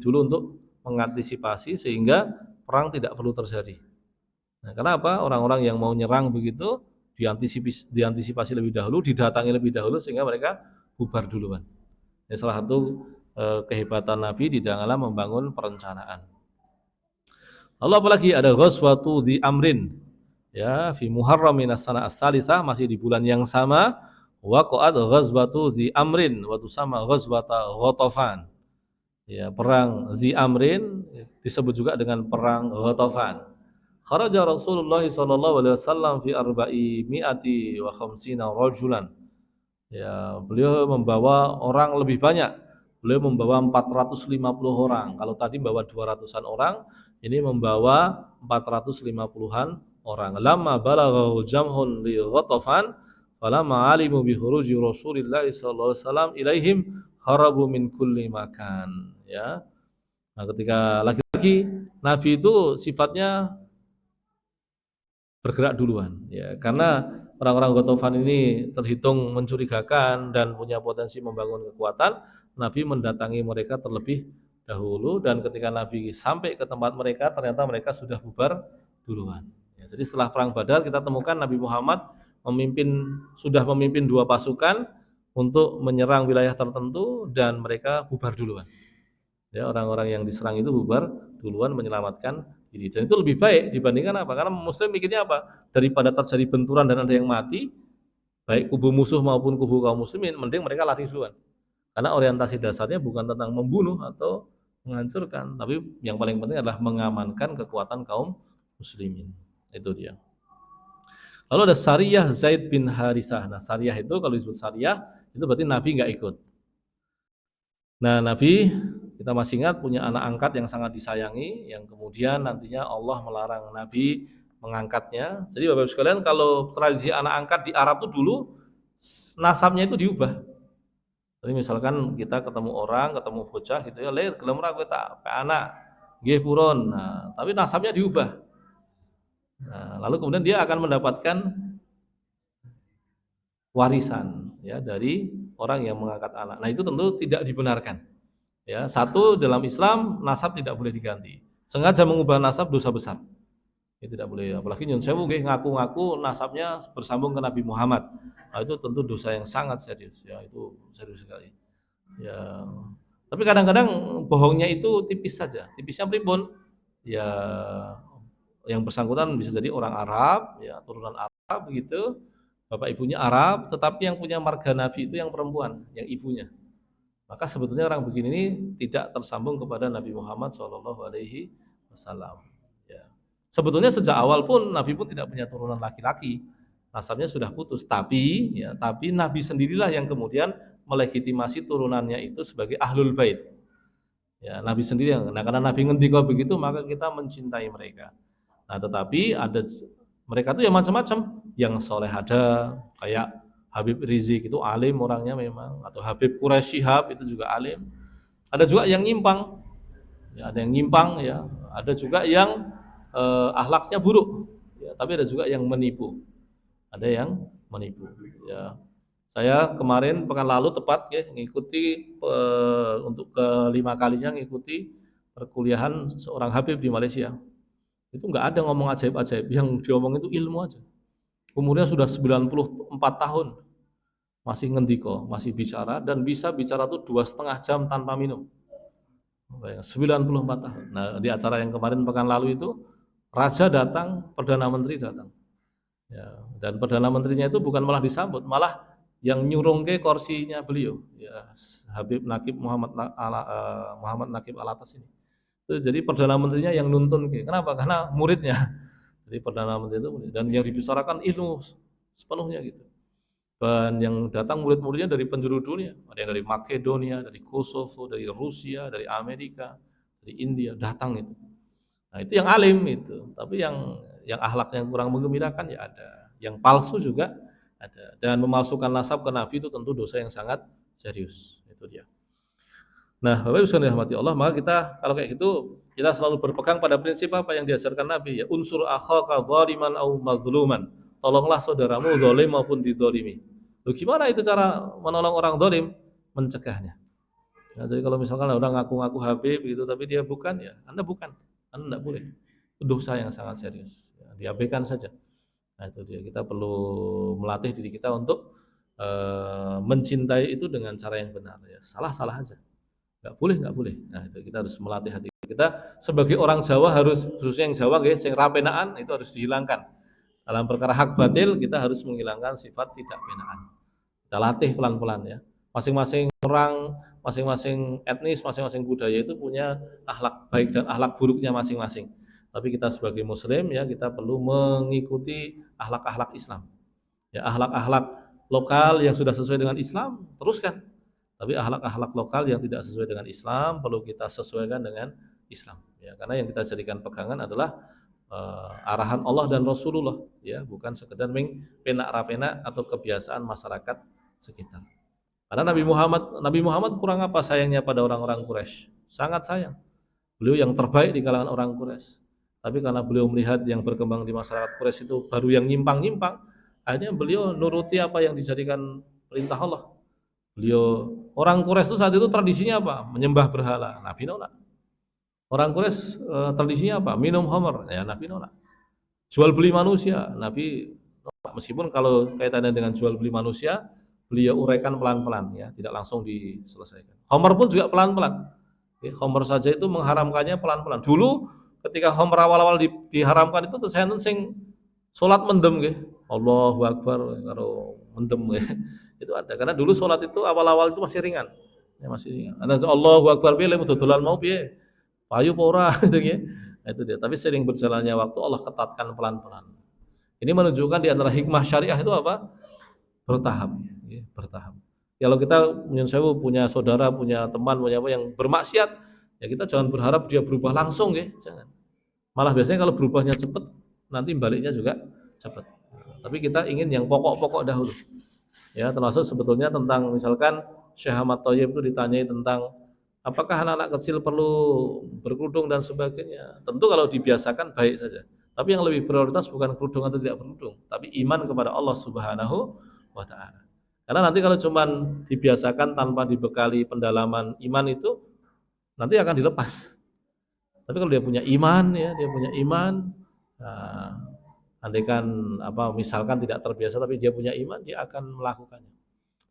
dulu untuk mengantisipasi sehingga perang tidak perlu terjadi. Nah, kenapa? Orang-orang yang mau nyerang begitu diantisipasi lebih dahulu, didatangi lebih dahulu sehingga mereka bubar duluan. Ini salah satu kehebatan Nabi di dalam membangun perencanaan. Lalu apalagi ada ghazwatu di Amrin, ya, fi Muharram minas sana as-salisah, masih di bulan yang sama, waqa'at ghazwatu di Amrin wa tusamma ghazwata Ghatafan. Ya, perang Zi Amrin disebut juga dengan perang Ghatafan. Kharaja Rasulullah sallallahu alaihi wasallam fi arba'i mi'ati wa khamsina rajulan. Ya, beliau membawa orang lebih banyak. Beliau membawa 450 orang. Kalau tadi membawa 200-an orang, ini membawa 450-an orang. Lamma balaghahu jamhun li Ghatafan, falamma alimu bi khuruji Rasulillah sallallahu alaihi wasallam ilaihim harabu min kulli makan. Ya. Nah, ketika lagi-lagi Nabi itu sifatnya bergerak duluan, ya, karena orang-orang Ghatafan ini terhitung mencurigakan dan punya potensi membangun kekuatan. Nabi mendatangi mereka terlebih dahulu dan ketika Nabi sampai ke tempat mereka ternyata mereka sudah bubar duluan. Ya, jadi setelah perang Badar kita temukan Nabi Muhammad sudah memimpin 2 pasukan untuk menyerang wilayah tertentu dan mereka bubar duluan. Ya, orang-orang yang diserang itu bubar duluan menyelamatkan diri. Dan itu lebih baik dibandingkan apa? Karena Muslim mikirnya apa? Daripada terjadi benturan dan ada yang mati, baik kubu musuh maupun kubu kaum muslimin, mending mereka lari duluan. Karena orientasi dasarnya bukan tentang membunuh atau menghancurkan, tapi yang paling penting adalah mengamankan kekuatan kaum muslimin. Itu dia. Lalu ada Sariyah Zaid bin Harisah. Nah, Sariyah itu kalau disebut Sariyah itu berarti Nabi nggak ikut. Nah, Nabi kita masih ingat punya anak angkat yang sangat disayangi, yang kemudian nantinya Allah melarang Nabi mengangkatnya. Jadi Bapak Ibu sekalian, kalau tradisi anak angkat di Arab itu dulu nasabnya itu diubah. Jadi misalkan kita ketemu orang, ketemu bocah gitu ya, "Lir, gelem ora kowe tak pe anak nggih purun." Nah, tapi nasabnya diubah. Nah, lalu kemudian dia akan mendapatkan warisan ya dari orang yang mengangkat anak. Nah, itu tentu tidak dibenarkan. Ya, satu dalam Islam nasab tidak boleh diganti. Sengaja mengubah nasab dosa besar. Itu tidak boleh. Apalagi nyun sewu nggih ngaku-ngaku nasabnya bersambung ke Nabi Muhammad. Nah, itu tentu dosa yang sangat serius ya, itu serius sekali. Ya. Tapi kadang-kadang bohongnya itu tipis saja. Tipisnya pripun? Ya, yang bersangkutan bisa jadi orang Arab, ya, turunan Arab begitu. Bapak ibunya Arab, tetapi yang punya marga Nabi itu yang perempuan, yang ibunya. Maka sebetulnya orang begini ini tidak tersambung kepada Nabi Muhammad SAW. Ya. Sebetulnya sejak awal pun Nabi pun tidak punya turunan laki-laki, nasabnya sudah putus. Tapi Nabi sendirilah yang kemudian melegitimasi turunannya itu sebagai ahlul bait. Ya, Nabi sendiri yang. Nah, karena Nabi ngendika begitu, maka kita mencintai mereka. Nah, tetapi ada mereka tuh yang macam-macam, yang soleh ada, kayak Habib Rizik itu alim orangnya memang, atau Habib Quraisy Shihab itu juga alim. Ada juga yang nyimpang, ya, ada yang nyimpang ya, ada juga yang akhlaknya buruk, ya, tapi ada juga yang menipu, ada yang menipu. Ya. Saya kemarin pekan lalu tepat ya ngikuti untuk kelima kalinya ngikuti perkuliahan seorang Habib di Malaysia. Itu nggak ada ngomong ajaib-ajaib, yang diomong itu ilmu aja. Umurnya sudah 94 tahun, masih ngendiko, masih bicara, dan bisa bicara tuh 2,5 jam tanpa minum. 94 tahun. Nah, di acara yang kemarin pekan lalu itu, Raja datang, Perdana Menteri datang. Ya, dan Perdana Menterinya itu bukan malah disambut, malah yang nyurung ke kursinya beliau, ya, Habib Nakib Muhammad Nakib Alatas ini. Jadi Perdana Menterinya yang nuntun ke. Kenapa? Karena muridnya. Jadi Perdana Menteri itu murid. Dan yang dibicarakan ilmu sepenuhnya gitu. Dan yang datang murid-muridnya dari penjuru dunia. Ada yang dari Makedonia, dari Kosovo, dari Rusia, dari Amerika, dari India, datang itu. Nah, itu yang alim itu. Tapi yang akhlaknya kurang menggembirakan ya ada. Yang palsu juga Ada. Dan memalsukan nasab ke Nabi itu tentu dosa yang sangat serius. Itu dia. Nah, Bapak Ibu sekalian dirahmati Allah, maka kita kalau kayak gitu kita selalu berpegang pada prinsip apa yang diajarkan Nabi, ya unsur akhaka zaliman au mazluman. Tolonglah saudaramu zalim maupun dizalimi. Loh, gimana itu cara menolong orang zalim? Mencegahnya. Nah, jadi kalau misalkan orang ngaku-ngaku Habib gitu tapi dia bukan, ya Anda bukan. Anda tidak boleh. Itu dosa yang sangat serius. Ya, diabaikan saja. Nah, itu dia. Kita perlu melatih diri kita untuk mencintai itu dengan cara yang benar, ya. Salah aja. Nggak boleh. Nah, itu kita harus melatih hati kita sebagai orang Jawa, harus khususnya yang Jawa nggih, sing rapenaan itu harus dihilangkan. Dalam perkara hak batil kita harus menghilangkan sifat tidak penaan. Kita latih pelan-pelan, ya. Masing-masing orang, masing-masing etnis, masing-masing budaya itu punya akhlak baik dan akhlak buruknya masing-masing. Tapi kita sebagai muslim, ya, kita perlu mengikuti akhlak-akhlak Islam. Ya, akhlak-akhlak lokal yang sudah sesuai dengan Islam teruskan. Tapi akhlak-akhlak lokal yang tidak sesuai dengan Islam perlu kita sesuaikan dengan Islam, ya, karena yang kita jadikan pegangan adalah arahan Allah dan Rasulullah, ya, bukan sekedar penak-rapenak atau kebiasaan masyarakat sekitar. Karena Nabi Muhammad kurang apa sayangnya pada orang-orang Quraisy? Sangat sayang. Beliau yang terbaik di kalangan orang Quraisy. Tapi karena beliau melihat yang berkembang di masyarakat Quraisy itu baru yang nyimpang-nyimpang, akhirnya beliau nuruti apa yang dijadikan perintah Allah. Beliau, orang Quraisy itu saat itu tradisinya apa? Menyembah berhala. Nabi nolak. Orang Quraisy tradisinya apa? Minum khamr. Ya, Nabi nolak. Jual beli manusia. Nabi nolak. Meskipun kalau kaitannya dengan jual beli manusia, beliau uraikan pelan-pelan, ya, tidak langsung diselesaikan. Khamr pun juga pelan-pelan. Ya, khamr saja itu mengharamkannya pelan-pelan. Dulu ketika khamr awal-awal diharamkan itu saya sing salat mendem nggih. Allahu Akbar karo mendem nggih. Itu ada, karena dulu sholat itu awal-awal itu masih ringan, ya, masih ringan. Allahu Akbar pilih dodolan mau piye, payu pora gitu ya. Nah, itu dia. Tapi sering berjalannya waktu Allah ketatkan pelan-pelan. Ini menunjukkan di antara hikmah syariah itu apa? Bertahap, ya, bertahap. Kalau kita punya saudara, punya teman, punya apa yang bermaksiat, ya kita jangan berharap dia berubah langsung, ya, jangan. Malah biasanya kalau berubahnya cepat, nanti baliknya juga cepat. Tapi kita ingin yang pokok-pokok dahulu. Ya, termasuk sebetulnya tentang misalkan Syekh Ahmad Thayyib itu ditanyai tentang apakah anak-anak kecil perlu berkerudung dan sebagainya. Tentu kalau dibiasakan baik saja. Tapi yang lebih prioritas bukan kerudung atau tidak berkerudung, tapi iman kepada Allah Subhanahu wa taala. Karena nanti kalau cuman dibiasakan tanpa dibekali pendalaman iman itu nanti akan dilepas. Tapi kalau dia punya iman, ya, nah, andaikan misalkan tidak terbiasa tapi dia punya iman, dia akan melakukannya.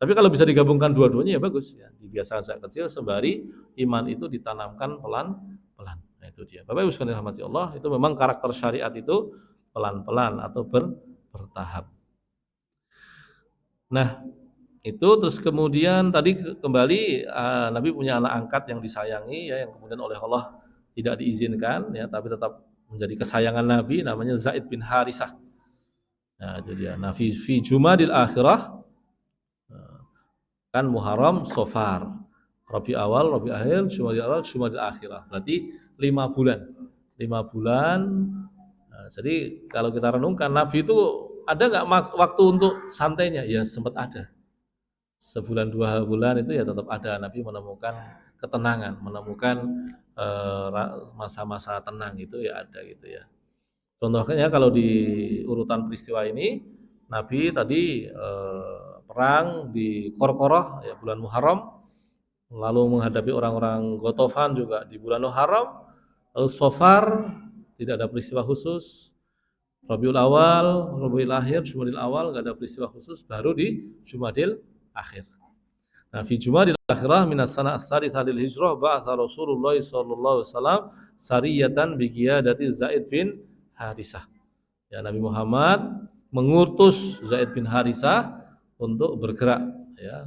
Tapi kalau bisa digabungkan dua-duanya ya bagus, ya. Dibiasakan sejak kecil sembari iman itu ditanamkan pelan-pelan. Nah, itu dia. Bapak Ibu sekalian dirahmati Allah, itu memang karakter syariat itu pelan-pelan atau bertahap. Nah, itu terus kemudian tadi kembali Nabi punya anak angkat yang disayangi, ya, yang kemudian oleh Allah tidak diizinkan, ya, tapi tetap menjadi kesayangan Nabi, namanya Zaid bin Harisah. Nah, itu dia. Nah, fi Jumadil Akhirah, kan Muharram, Safar, Rabi awal, Rabi akhir, Jumadil awal, Jumadil Akhirah. Berarti 5 bulan. 5 bulan. Nah, jadi kalau kita renungkan, Nabi itu ada nggak waktu untuk santainya? Ya sempat ada. Sebulan 2 bulan itu ya tetap ada, Nabi menemukan ketenangan, menemukan masa-masa tenang itu ya ada gitu, ya. Contohnya kalau di urutan peristiwa ini, Nabi tadi perang di Qorqorah, ya, bulan Muharram, lalu menghadapi orang-orang Ghatafan juga di bulan Muharram, lalu Safar tidak ada peristiwa khusus, Rabiul Awal, Rabiul Akhir, Jumadil Awal nggak ada peristiwa khusus, baru di Jumadil Akhir. Nah, fi Jumadil Akhirah minas sana as-sadisah lil hijrah ba'atha Rasulullah sallallahu alaihi wasallam sariyatan bi qiyadati Zaid bin Harisah. Ya, Nabi Muhammad mengutus Zaid bin Harisah untuk bergerak, ya,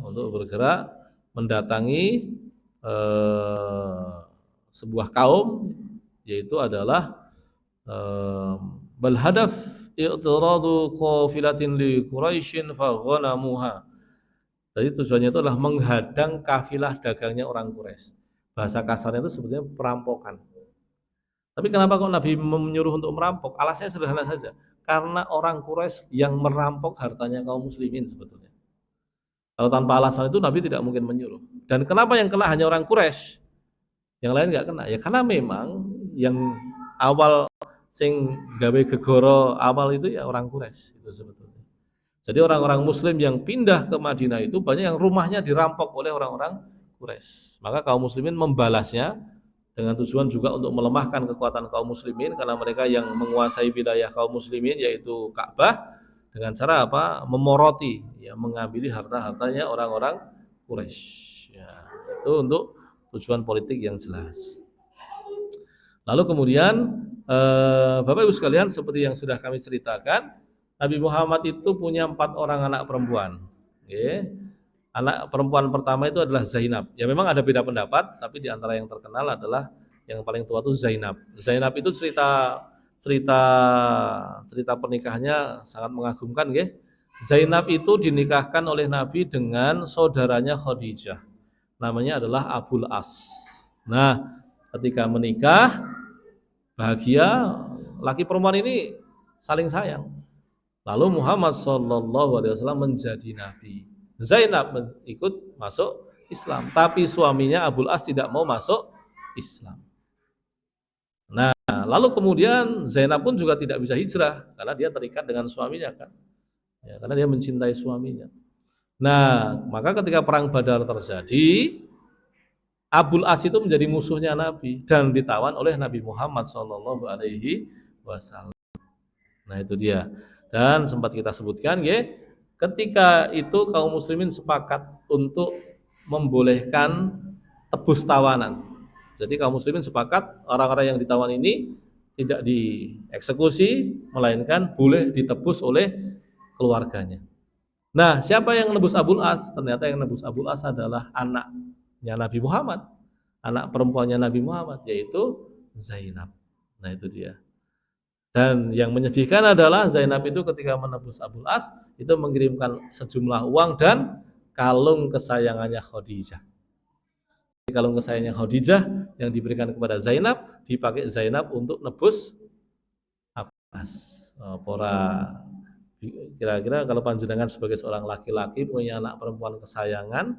mendatangi sebuah kaum, yaitu adalah bal hadaf i'tiradu qafilatin li Quraisyin fa ghanamuha. Jadi tujuannya itu adalah menghadang kafilah dagangnya orang Quraisy. Bahasa kasarnya itu sebetulnya perampokan. Tapi kenapa kok Nabi menyuruh untuk merampok? Alasannya sederhana saja. karena orang Quraisy yang merampok hartanya kaum muslimin sebetulnya. Kalau tanpa alasan itu Nabi tidak mungkin menyuruh. Dan kenapa yang kena hanya orang Quraisy? Yang lain nggak kena. Ya karena memang yang awal sing gawe gegoro awal itu ya orang Quraisy itu sebetulnya. Jadi orang-orang muslim yang pindah ke Madinah itu banyak yang rumahnya dirampok oleh orang-orang Quraisy. Maka kaum muslimin membalasnya dengan tujuan juga untuk melemahkan kekuatan kaum muslimin karena mereka yang menguasai wilayah kaum muslimin yaitu Ka'bah dengan cara apa? Memoroti, ya, mengambil harta-hartanya orang-orang Quraisy. Ya, itu untuk tujuan politik yang jelas. Lalu kemudian Bapak Ibu sekalian, seperti yang sudah kami ceritakan, Nabi Muhammad itu punya 4 orang anak perempuan. Okay. Anak perempuan pertama itu adalah Zainab. Ya memang ada beda pendapat, tapi di antara yang terkenal adalah yang paling tua itu Zainab. Zainab itu cerita pernikahannya sangat mengagumkan, ya. Zainab itu dinikahkan oleh Nabi dengan saudaranya Khadijah. Namanya adalah Abul As. Nah, ketika menikah bahagia, laki perempuan ini saling sayang. Lalu Muhammad SAW menjadi nabi. Zainab ikut masuk Islam, tapi suaminya Abul As tidak mau masuk Islam. Nah, lalu kemudian Zainab pun juga tidak bisa hijrah karena dia terikat dengan suaminya kan. Ya, karena dia mencintai suaminya. Nah, maka ketika perang Badar terjadi, Abul As itu menjadi musuhnya Nabi dan ditawan oleh Nabi Muhammad SAW. Nah, itu dia. Dan sempat kita sebutkan, ya, ketika itu kaum muslimin sepakat untuk membolehkan tebus tawanan. Jadi kaum muslimin sepakat orang-orang yang ditawan ini tidak dieksekusi, melainkan boleh ditebus oleh keluarganya. Nah, siapa yang nebus Abul As? Ternyata yang nebus Abul As adalah anaknya Nabi Muhammad, anak perempuannya Nabi Muhammad, yaitu Zainab. Nah, itu dia. Dan yang menyedihkan adalah Zainab itu ketika menebus Abul As itu mengirimkan sejumlah uang dan kalung kesayangannya Khadijah. Kalung kesayangannya Khadijah yang diberikan kepada Zainab dipakai Zainab untuk nebus Abul As. Kira-kira kalau panjenengan sebagai seorang laki-laki punya anak perempuan kesayangan,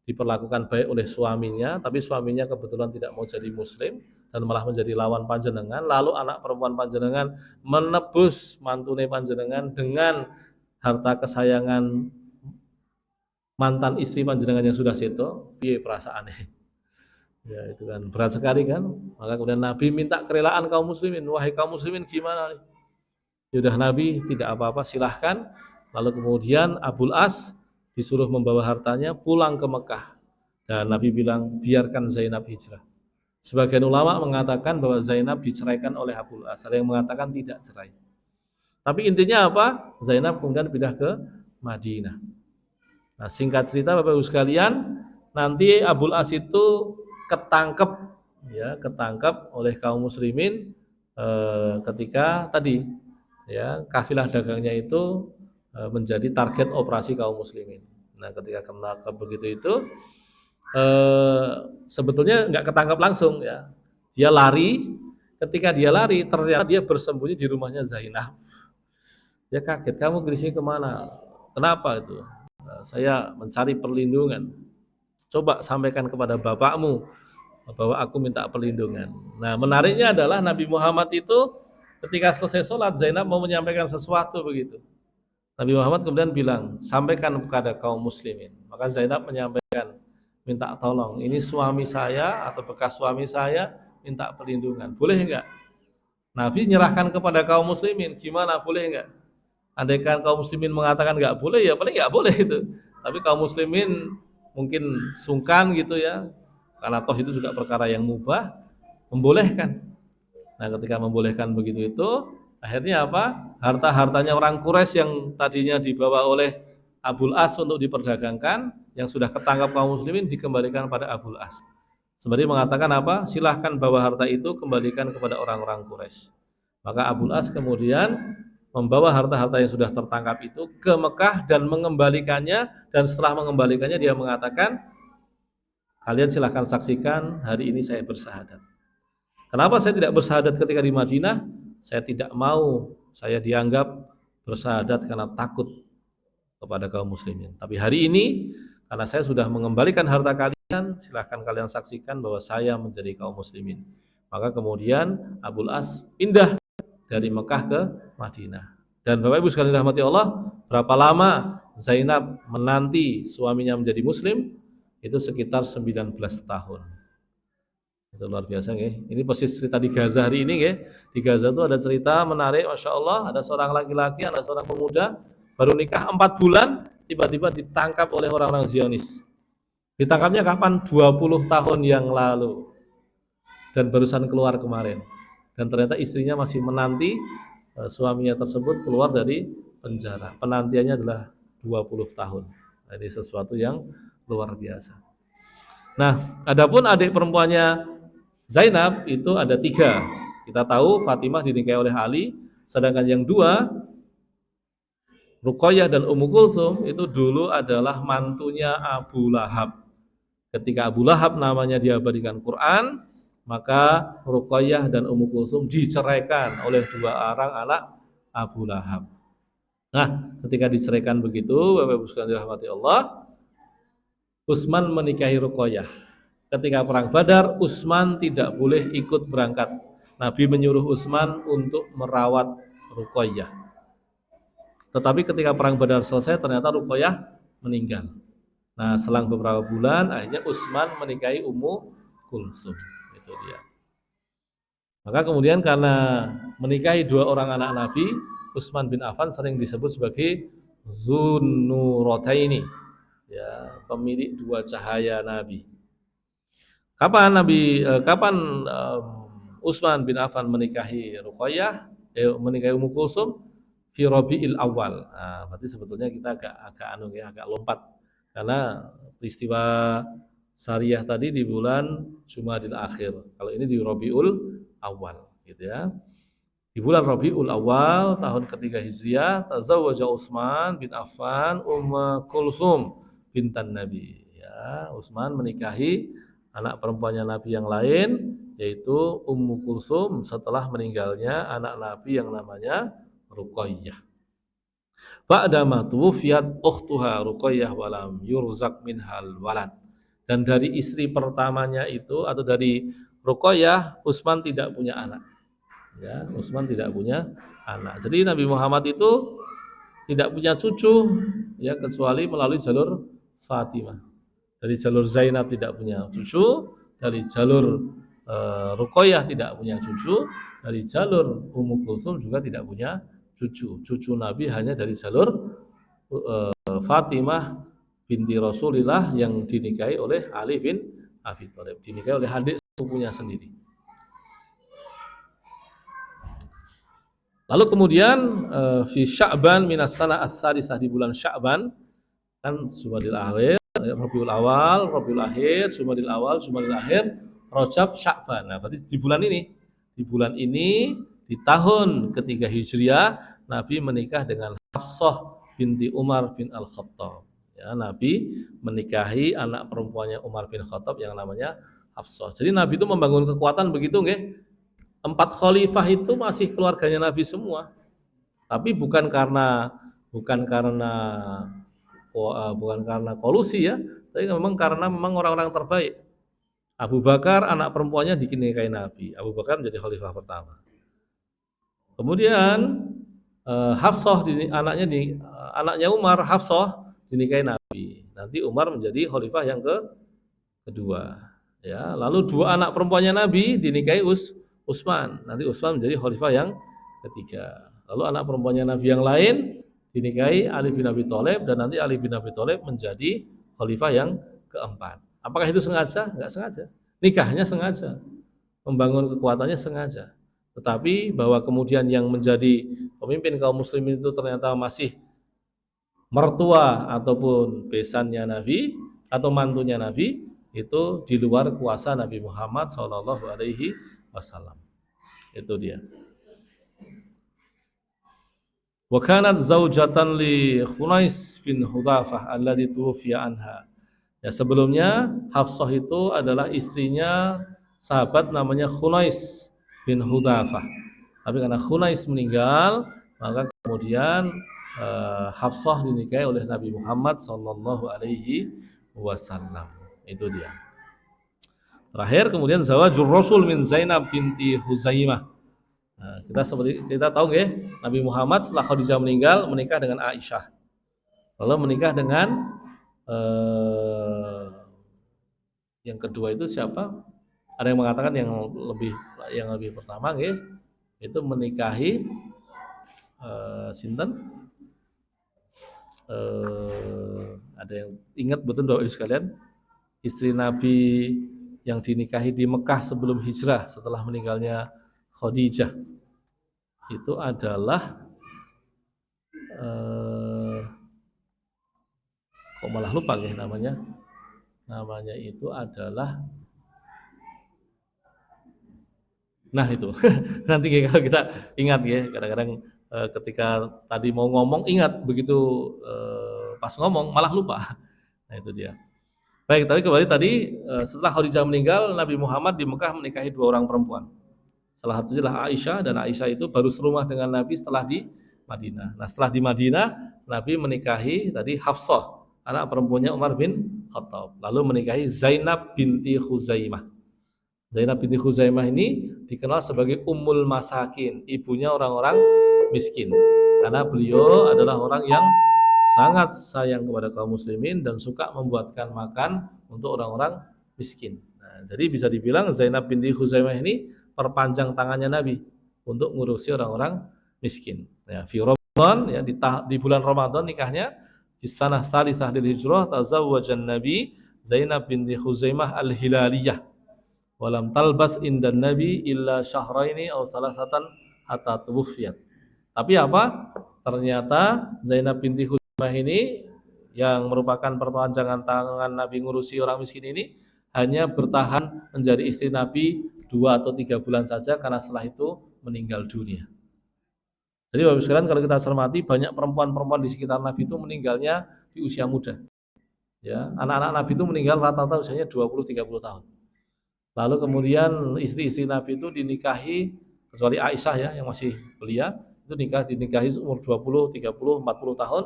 diperlakukan baik oleh suaminya, tapi suaminya kebetulan tidak mau jadi muslim dan malah menjadi lawan panjenengan, lalu anak perempuan panjenengan menebus mantune panjenengan dengan harta kesayangan mantan istri panjenengan yang sudah seto, piye perasaannya? Ya itu kan berat sekali kan. Maka kemudian Nabi minta kerelaan kaum muslimin, wahai kaum muslimin gimana nih? Sudah Nabi tidak apa-apa, silahkan. Lalu kemudian Abul As disuruh membawa hartanya pulang ke Mekah. Dan Nabi bilang, biarkan Zainab hijrah. Sebagian ulama mengatakan bahwa Zainab diceraikan oleh Abul As. Ada yang mengatakan tidak cerai. Tapi intinya apa? Zainab kemudian pindah ke Madinah. Nah, singkat cerita Bapak Ibu sekalian, nanti Abul As itu ketangkep oleh kaum muslimin ketika tadi, ya, kafilah dagangnya itu menjadi target operasi kaum muslimin. Nah, ketika ketangkep begitu itu sebetulnya nggak ketangkap langsung, ya. Dia lari, ketika dia lari ternyata dia bersembunyi di rumahnya Zainab. Dia kaget, kamu ke sini kemana? Kenapa itu? Saya mencari perlindungan. Coba sampaikan kepada bapakmu bahwa aku minta perlindungan. Nah, menariknya adalah Nabi Muhammad itu ketika selesai sholat, Zainab mau menyampaikan sesuatu begitu. Nabi Muhammad kemudian bilang, sampaikan kepada kaum muslimin. Maka Zainab menyampaikan, minta tolong, ini suami saya atau bekas suami saya minta perlindungan, boleh enggak? Nabi nyerahkan kepada kaum muslimin, gimana, boleh enggak? Andaikan kaum muslimin mengatakan enggak boleh, ya paling enggak boleh itu. Tapi kaum muslimin mungkin sungkan gitu, ya, karena toh itu juga perkara yang mubah, membolehkan. Nah, ketika membolehkan begitu itu, akhirnya apa? Harta-hartanya orang Quraisy yang tadinya dibawa oleh Abul As untuk diperdagangkan, yang sudah ketangkap kaum muslimin dikembalikan pada Abul As. Sembari mengatakan apa? Silahkan bawa harta itu kembalikan kepada orang-orang Quraisy. Maka Abul As kemudian membawa harta-harta yang sudah tertangkap itu ke Mekah dan mengembalikannya, dan setelah mengembalikannya dia mengatakan, kalian silahkan saksikan hari ini saya bersyahadat. Kenapa saya tidak bersyahadat ketika di Madinah? Saya tidak mau saya dianggap bersyahadat karena takut kepada kaum muslimin. Tapi hari ini karena saya sudah mengembalikan harta kalian, silahkan kalian saksikan bahwa saya menjadi kaum muslimin. Maka kemudian Abul As pindah dari Mekah ke Madinah. Dan Bapak Ibu sekalian dirahmati Allah, berapa lama Zainab menanti suaminya menjadi muslim? Itu sekitar 19 tahun. Itu luar biasa nggih. Ini persis cerita di Gaza hari ini nggih. Di Gaza itu ada cerita menarik, Masya Allah, ada seorang laki-laki, ada seorang pemuda baru nikah 4 bulan, tiba-tiba ditangkap oleh orang-orang Zionis. Ditangkapnya kapan? 20 tahun yang lalu. Dan barusan keluar kemarin. Dan ternyata istrinya masih menanti suaminya tersebut keluar dari penjara. Penantiannya adalah 20 tahun. Jadi sesuatu yang luar biasa. Nah, adapun adik perempuannya Zainab itu ada 3. Kita tahu Fatimah dinikahi oleh Ali, sedangkan yang 2 Ruqayyah dan Ummu Kulsum itu dulu adalah mantunya Abu Lahab. Ketika Abu Lahab namanya diabadikan Quran, maka Ruqayyah dan Ummu Kulsum diceraikan oleh 2 orang anak Abu Lahab. Nah, ketika diceraikan begitu, Bapak Ibu sekalian dirahmati Allah, Utsman menikahi Ruqayyah. Ketika perang Badar, Utsman tidak boleh ikut berangkat. Nabi menyuruh Utsman untuk merawat Ruqayyah. Tetapi ketika perang Badar selesai, ternyata Ruqayyah meninggal. Nah, selang beberapa bulan, akhirnya Utsman menikahi Ummu Kulsum. Itu dia. Maka kemudian karena menikahi 2 orang anak Nabi, Utsman bin Affan sering disebut sebagai Zunnurataini, ya, pemilik 2 cahaya Nabi. Kapan Utsman bin Affan menikahi Ruqayyah, menikahi Ummu Kulsum? Fi Rabiul Awal. Nah, berarti sebetulnya kita agak lompat. Karena peristiwa Sariyah tadi di bulan Jumadil Akhir. Kalau ini di Rabiul Awal, gitu ya. Di bulan Rabiul Awal tahun ketiga Hijriah, tazawwaja Utsman bin Affan Ummu Kulsum bintan Nabi. Ya, Utsman menikahi anak perempuannya Nabi yang lain, yaitu Ummu Kulsum setelah meninggalnya anak Nabi yang namanya Ruqayyah. Ba'dama tuwfiyat ukhtuha Ruqayyah walam yurzaq minhal walad. Dan dari istri pertamanya itu atau dari Ruqayyah, Utsman tidak punya anak. Ya, Utsman tidak punya anak. Jadi Nabi Muhammad itu tidak punya cucu, ya, kecuali melalui jalur Fatimah. Dari jalur Zainab tidak punya cucu, dari jalur Ruqayyah tidak punya cucu, dari jalur Ummu Kulsum juga tidak punya cucu. Cucu Nabi hanya dari jalur Fatimah binti Rasulillah yang dinikahi oleh Ali bin Abi Thalib, dinikahi oleh adik sepupunya sendiri. Lalu kemudian fi Sya'ban minas sana as-sadisah, di bulan Sya'ban, kan Jumadil Akhir, Rabiul Awal, Rabiul Akhir, Jumadil Awal, Jumadil Akhir, Rajab, Sya'ban. Nah, berarti di bulan ini di tahun ketiga Hijriah, Nabi menikah dengan Hafsah binti Umar bin Al-Khattab. Ya, Nabi menikahi anak perempuannya Umar bin Khattab yang namanya Hafsah. Jadi Nabi itu membangun kekuatan begitu nggih. 4 khalifah itu masih keluarganya Nabi semua. Tapi bukan karena kolusi ya, tapi memang karena orang-orang terbaik. Abu Bakar anak perempuannya dinikahi Nabi. Abu Bakar menjadi khalifah pertama. Kemudian Hafsah anaknya Umar, Hafsah dinikahi Nabi. Nanti Umar menjadi khalifah yang kedua. Ya, lalu 2 anak perempuannya Nabi dinikahi Utsman. Nanti Utsman menjadi khalifah yang ketiga. Lalu anak perempuannya Nabi yang lain dinikahi Ali bin Abi Thalib, dan nanti Ali bin Abi Thalib menjadi khalifah yang keempat. Apakah itu sengaja? Enggak sengaja. Nikahnya sengaja. Membangun kekuatannya sengaja. Tetapi bahwa kemudian yang menjadi pemimpin kaum muslimin itu ternyata masih mertua ataupun besannya Nabi atau mantunya Nabi, itu di luar kuasa Nabi Muhammad SAW. Itu dia. Wa kanat zaujatan li Khunais bin Hudzafah alladhi tuwfiya anha. Ya, sebelumnya Hafsah itu adalah istrinya sahabat namanya Khunais bin Hudzafah. Tapi karena Khunais meninggal, Maka kemudian Hafsah dinikahi oleh Nabi Muhammad Sallallahu Alaihi Wasallam. Itu dia. Terakhir kemudian zawajur Rasul min Zainab binti Huzaimah. Nah, kita tahu ya, Nabi Muhammad setelah Khadijah meninggal menikah dengan Aisyah. Lalu menikah dengan yang kedua itu siapa? Ada yang mengatakan yang lebih pertama ya, itu menikahi sinten? Ada yang ingat betul Bapak Ibu sekalian? Istri Nabi yang dinikahi di Mekah sebelum hijrah setelah meninggalnya Khadijah itu adalah kok malah lupa ya namanya itu adalah itu nanti kalau kita ingat ya kadang-kadang ketika tadi mau ngomong ingat begitu pas ngomong malah lupa. Nah itu dia. Baik, tapi kembali tadi setelah Khadijah meninggal, Nabi Muhammad di Mekah menikahi 2 orang perempuan. Salah satunya adalah Aisyah, dan Aisyah itu baru serumah dengan Nabi setelah di Madinah. Nah, setelah di Madinah, Nabi menikahi tadi Hafsah, anak perempuannya Umar bin Khattab. Lalu menikahi Zainab binti Khuzaimah. Zainab binti Khuzaimah ini dikenal sebagai Ummul Masakin, ibunya orang-orang miskin. Karena beliau adalah orang yang sangat sayang kepada kaum muslimin dan suka membuatkan makan untuk orang-orang miskin. Nah, jadi bisa dibilang Zainab binti Khuzaimah ini perpanjang tangannya Nabi untuk ngurusi orang-orang miskin. Ya, fi Ramadan ya di bulan Ramadan nikahnya di sanah salisah lil hijrah tazawwajan Nabi Zainab binti Khuzaimah al-Hilaliyah. Walam talbas indan Nabi illa syahraini aw salasatan hatta tuwfiyat. Tapi apa? Ternyata Zainab binti Khuzaimah ini yang merupakan perpanjangan tangan Nabi ngurusi orang miskin ini hanya bertahan menjadi istri Nabi 2 atau 3 bulan saja karena setelah itu meninggal dunia. Jadi Bapak sekalian kalau kita cermati banyak perempuan-perempuan di sekitar Nabi itu meninggalnya di usia muda. Ya, anak-anak Nabi itu meninggal rata-rata usianya 20-30 tahun. Lalu kemudian istri-istri Nabi itu dinikahi kecuali Aisyah ya yang masih belia itu dinikahi umur 20, 30, 40 tahun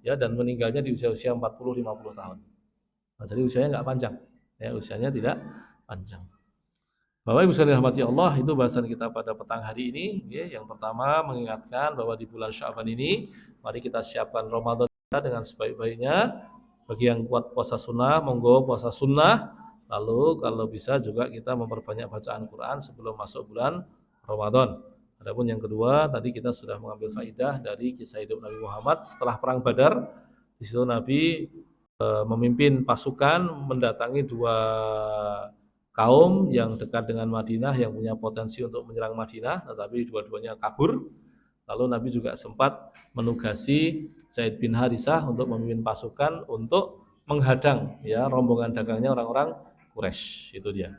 ya dan meninggalnya di usia-usia 40, 50 tahun. Nah, jadi usianya enggak panjang. Ya, usianya tidak panjang. Bapak Ibu sekalian dirahmati Allah, itu bahasan kita pada petang hari ini ya. Yang pertama mengingatkan bahwa di bulan Sya'ban ini mari kita siapkan Ramadan kita dengan sebaik-baiknya. Bagi yang kuat puasa sunnah, monggo puasa sunnah. Lalu kalau bisa juga kita memperbanyak bacaan Quran sebelum masuk bulan Ramadan. Adapun yang kedua, tadi kita sudah mengambil faidah dari kisah hidup Nabi Muhammad setelah perang Badar. Di situ Nabi memimpin pasukan mendatangi 2 kaum yang dekat dengan Madinah yang punya potensi untuk menyerang Madinah, tetapi dua-duanya kabur. Lalu Nabi juga sempat menugasi Zaid bin Harithah untuk memimpin pasukan untuk menghadang ya rombongan dagangnya orang-orang Quraisy. Itu dia.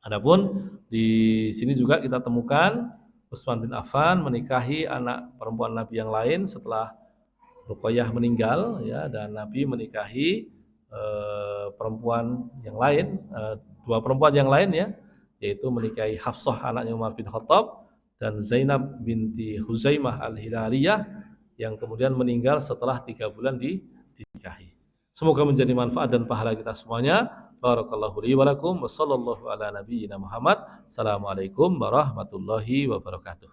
Adapun di sini juga kita temukan Utsman bin Affan menikahi anak perempuan Nabi yang lain setelah Ruqayyah meninggal ya dan Nabi menikahi perempuan yang lain 2 perempuan yang lain ya yaitu menikahi Hafsah anaknya Umar bin Khattab dan Zainab binti Huzaimah al-Hilaliyah yang kemudian meninggal setelah 3 bulan dinikahi. Semoga menjadi manfaat dan pahala kita semuanya. Barakallahu li wa lakum wa sallallahu ala nabiyyina Muhammad. Assalamualaikum warahmatullahi wabarakatuh.